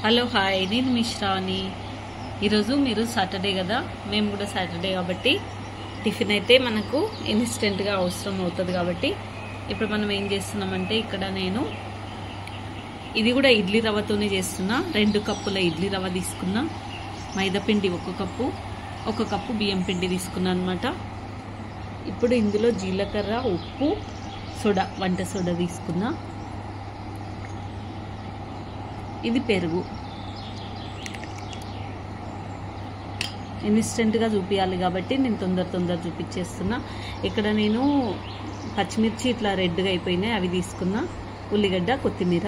Hello hi, నేను మిశ్రాని. ఈరోజు మీరు సాటర్డే కదా, మేము కూడా సాటర్డే కాబట్టి టిఫిన్ అయితే మనకు ఇన్స్టెంట్గా అవసరం అవుతుంది. కాబట్టి ఇప్పుడు మనం ఏం చేస్తున్నామంటే, ఇక్కడ నేను ఇది కూడా ఇడ్లీ రవ్వతోనే చేస్తున్నా. 2 కప్పుల ఇడ్లీ రవ్వ తీసుకున్నా, మైదాపిండి 1 కప్పు, 1 కప్పు బియ్యం పిండి తీసుకున్నా అనమాట. ఇప్పుడు ఇందులో జీలకర్ర, ఉప్పు, సోడా, వంట సోడా తీసుకున్నా. ఇది పెరుగు. ఇన్స్టెంట్గా చూపించాలి కాబట్టి నేను తొందర చూపించేస్తున్నా. ఇక్కడ నేను పచ్చిమిర్చి ఇట్లా రెడ్గా అయిపోయినాయి, అవి తీసుకున్నా. ఉల్లిగడ్డ, కొత్తిమీర.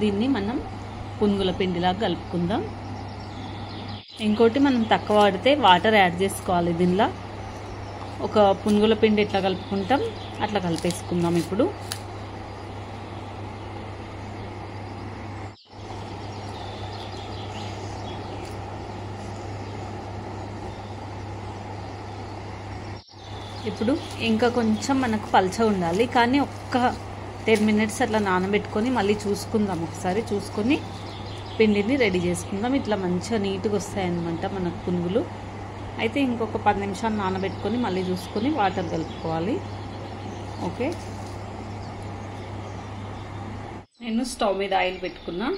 దీన్ని మనం పునుగుల పిండిలాగా కలుపుకుందాం. ఇంకోటి, మనం తక్కువ వాడితే వాటర్ యాడ్ చేసుకోవాలి. దీనిలో ఒక పునుగుల పిండి ఎట్లా కలుపుకుంటాం అట్లా కలిపేసుకుందాం. ఇప్పుడు ఇంకా కొంచెం మనకు పల్చ ఉండాలి, కానీ ఒక్క 10 మినిట్స్ అట్లా నానబెట్టుకొని మళ్ళీ చూసుకుందాం. ఒకసారి చూసుకొని పిండిని రెడీ చేసుకుందాం. ఇట్లా మంచిగా నీట్గా వస్తాయన్నమాట మనకు పునుగులు. అయితే ఇంకొక 10 నిమిషాలు నానబెట్టుకొని మళ్ళీ చూసుకొని వాటర్ కలుపుకోవాలి. ఓకే, నేను స్టవ్ మీద ఆయిల్ పెట్టుకున్నా.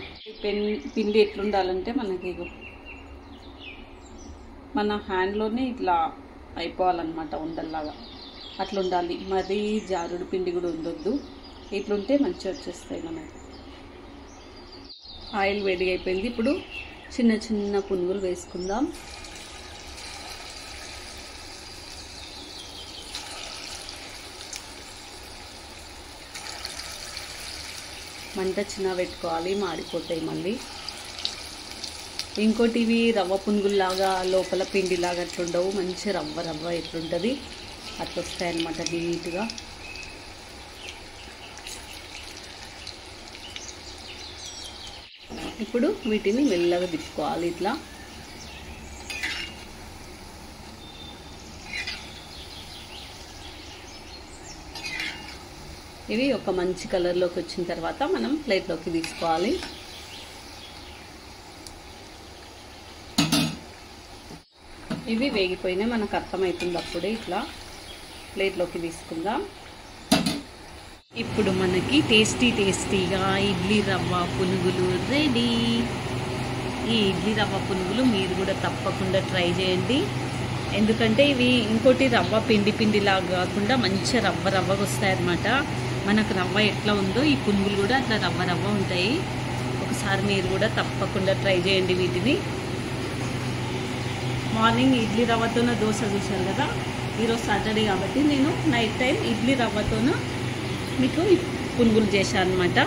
పిండి ఎట్లుండాలంటే మనకి మన హ్యాండ్లోనే ఇట్లా అయిపోవాలన్నమాట, ఉండల్లాగా అట్లా ఉండాలి. మరీ జారుడు పిండి కూడా ఉండొద్దు. ఇట్లుంటే మంచిగా వచ్చేస్తాయి మనకి. ఆయిల్ వేడిగా అయిపోయింది. ఇప్పుడు చిన్న చిన్న పునుగులు వేసుకుందాం. మంట చిన్న పెట్టుకోవాలి, మాడిపోతాయి మళ్ళీ. ఇంకోటి, ఇవి రవ్వ పునుగుల్లాగా లోపల పిండిలాగా అట్లుండవు, మంచి రవ్వ ఎట్లుంటుంది అట్లా వస్తాయన్నమాట నీట్గా. ఇప్పుడు వీటిని మెల్లగా తిప్పుకోవాలి ఇట్లా. ఇవి ఒక మంచి కలర్లోకి వచ్చిన తర్వాత మనం ప్లేట్లోకి తీసుకోవాలి. ఇవి వేగిపోయినాయి, మనకు అర్థమవుతుంది. అప్పుడే ఇట్లా ప్లేట్లోకి తీసుకుందాం. ఇప్పుడు మనకి టేస్టీగా ఇడ్లీ రవ్వ పునుగులు రెడీ. ఈ ఇడ్లీ రవ్వ పునుగులు మీరు కూడా తప్పకుండా ట్రై చేయండి. ఎందుకంటే ఇవి ఇంకోటి రవ్వ పిండిలాగా కాకుండా మంచిగా రవ్వగా వస్తాయన్నమాట. మనకు రవ్వ ఎట్లా ఉందో ఈ పునుగులు కూడా అట్లా రవ్వ ఉంటాయి. ఒకసారి మీరు కూడా తప్పకుండా ట్రై చేయండి వీటిని. మార్నింగ్ ఇడ్లీ రవ్వతోన దోశ చూశారు కదా, ఈరోజు సాటర్డే కాబట్టి నేను నైట్ టైం ఇడ్లీ రవ్వతోన మీకు పునుగులు చేశాను అనమాట.